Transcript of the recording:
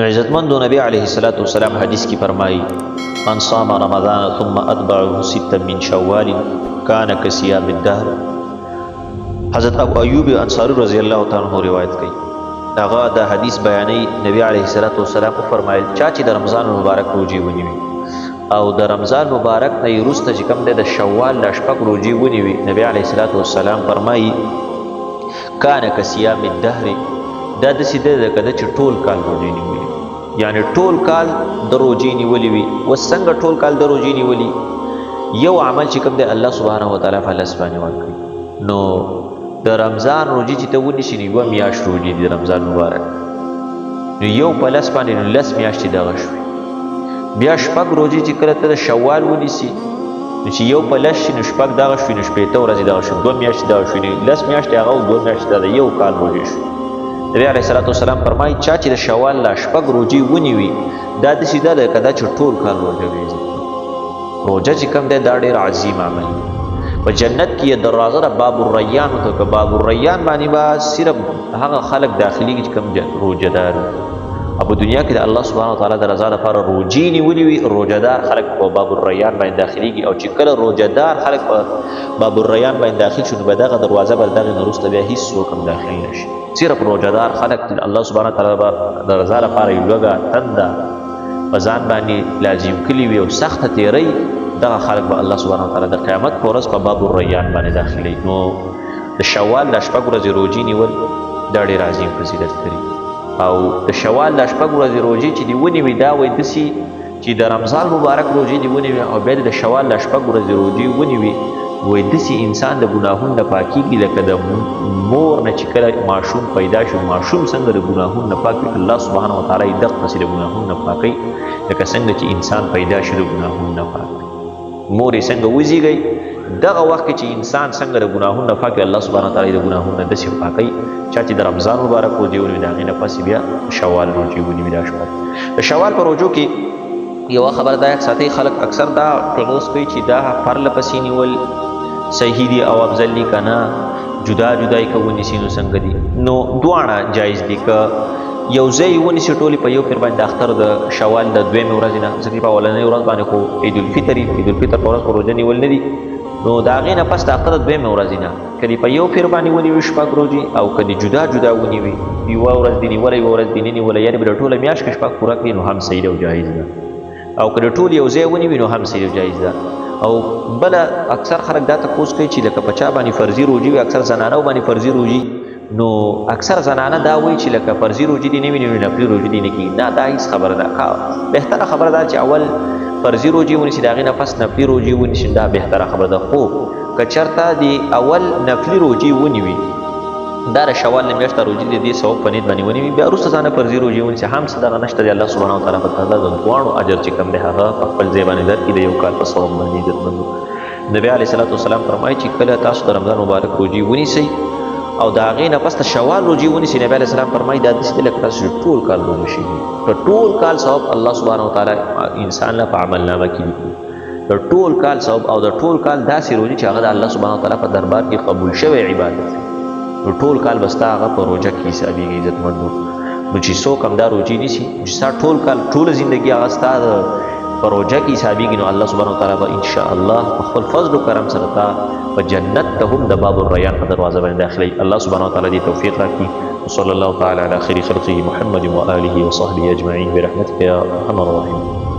عزتمند نبی علیہ الصلوۃ والسلام حدیث کی فرمائی من صام رمضان ثم اتبعه ستا من شوال كان كصيام الدهر. حضرت ابو ایوب انصاری رضی الله تعالی عنہ روایت کړي هغه دا حدیث بیانې نبی علیہ الصلوۃ والسلام فرمایل چې د رمضان مبارک روزي ونیوي او د رمضان مبارک نه وروسته چې کوم د شوال د شپږ روزي ونیوي نبی علیہ الصلوۃ والسلام فرمایي كان كصيام الدهر دا د سیده د کده چې ټول کال روزي نیولي یعنی ټول کال د روزي نیولي وي وسنګ ټول کال د روزي نیولي یو عمل چې کوم دی الله سبحانه و تعالی په لاس باندې ورکړي نو د رمضان روزي چې ته ونیسي نو یوه میاشت روزي د رمضان مبارک نو یو په لاس باندې نو لس میاشتې دغه شوي بیا شپږ روزي چې کله ته د شوال ونیسي نو چې یو په لس شي نو شپږ دغه شوي نو شپېته ورځې دغه شوي دوه میاشتې دغه شوي نو لس میاشتې هغه او دوه میاشتې د یو کال روزي شوي. نبی علیہ الصلوۃ والسلام فرمایي چا چې د شوال لا شپږ روزي ونیوي دا د سیده ده کدا چې ټول کال روزه وي روزه چې کوم دی دا ډېر عظیم عمل په جنت کې دروازه د باب الریان ته باب الریان باندې با صرف هغه خلق داخلي چې کوم روزهدار په دنیا کې د الله سبحانه وتعالی د رضا لپاره روزي نیولي وي روزهدار خلق په باب الریان باندې داخليږي او چې کله روزهدار خلق په باب الریان باندې داخل شي نو به دغه دروازه بل دغه وروسته بیا هیڅ څوک هم داخل نشي صرف روزهدار خلق الله سبحانه وتعالی د رضا لپاره یو لږه تنده په ځان باندې لازم کړي وي او سخته تیری دغه خلق به الله سبحانه وتعالی د قیامت په ورځ په باب الریان باندې داخلي نو د شوال د شپږ ورځې روزي نیول دا ډېر عظیم فضیلت لري او د شوال د شپږ ورځې روزي چې دی ونیوي دا وایي داسې چې د رمضان مبارک روزي دی ونیوي او بیا د شوال د شپږ ورځې روزي ونیوي وایي داسې انسان د ګناهونو نه پاکېږي لکه د مور نه چې کله ماشوم پیدا شو ماشوم څنګه د ګناهونو نه پاک وي الله سبحانه وتعالی یې دغسې د ګناهونو نه پاکوي لکه څنګه چې انسان پیدا شي د ګناهونو نه پاک وي مور یې څنګه وزېږئ دغه وخت کې چې انسان څنګه د ګناهونو نه پاک وي الله سبحانه وتعالی د ګناهونو نه داسې پاکوي چا چې د رمضان مبارک روزي ونیوي د هغې نه پس بیا شوال روزي ونیوي دا شپږ د شوال په روزو کې یوه خبره دا ساتئ خلک اکثر دا ټولوس کوي چې دا پرله پسې نیول صحیح دي او افضل دي که نه جدا جدای که ونیسي نو څنګه دي نو دواړه جایز دي که یو ځای ونیسي ټولې په یو پیر باندې د اختر د شوال د دویمې ورځې نه ځکه په اولنۍ ورځ باندې خو عید الفطر عید الفطر په ورځ خو روژه نیول نه دي نو د هغې نه پس د اختر د دویمې ورځې نه که دې په یو پیر باندې ونیوي شپږ روزې او که دې جدا جدا ونیوي یوه ورځ دې نیولی یوه ورځ دې نه نیولی یعنې به د ټوله میاشت کې شپږ پوره کړي نو هم صحیح ده او جایز ده او که د ټول یو ځای ونیوي نو هم صحیح او جایز ده او بله اکثر خلک دا تپوس کوي چې لکه په چا باندې فرضي روزي وي اکثر زنانو باندې فرضي روزي نو اکثر زنانه دا وایي چې لکه فرضي روزي دې نه وي نو نفلي روزي دې نه کېږي نه دا هېڅ خبره ده بهتره خبره ده چې اول فرضي روزي ونیسي د هغې نه پس نفلي روزي ونیسي دا بهتره خبره ده خو که چېرته د اول نفلي روزي ونیوي دا د شوال نه میاشته روزي د دې ثواب په نیت باندې ونیوي بیا وروسته ځانه فرضي روزي ونیسي هم څه دغه نشته دی الله سبحانه وتعالی په تعالی د دواړو اجر چې کوم دی هغه په خپل ځای باندې درکړي د یو کال په ثواب باندې عزتمندو نبی علیه صلات وسلام فرمایي چې کله تاسو د رمضان مبارک روزي ونیسئ او د هغې نه پس د شوال روزي ونیسئ نبی علیه السلام فرمایي دا داسې دی لکه تاسو ټول کال روزه شوي په ټول کال ثواب الله سبحانه وتعالی انسان له په عملنامه کې لیکي د ټول کال ثواب او د ټول کال داسې روزي چې هغه د الله سبحانه وتعالی په دربار کې قبول شوی عبادت دی نو ټول کال به ستا هغه په روژه کې حسابېږي عزتمندو نو چې څوک هم دا روزي نیسي چې ستا ټول کال ټوله زندګي هغه ستا په روژه کې حسابېږي نو الله سبحانه وتعالی به انشاءالله په خپل فضل و کرم سره تا په جنت ته هم د باب الریان په دروازه باندې داخلوي الله سبحانه وتعالی دې توفیق راکړي وصلی الله تعالی علی خیر خلقه محمد و آله و صحبه اجمعین برحمتک یا ارحم الراحمین.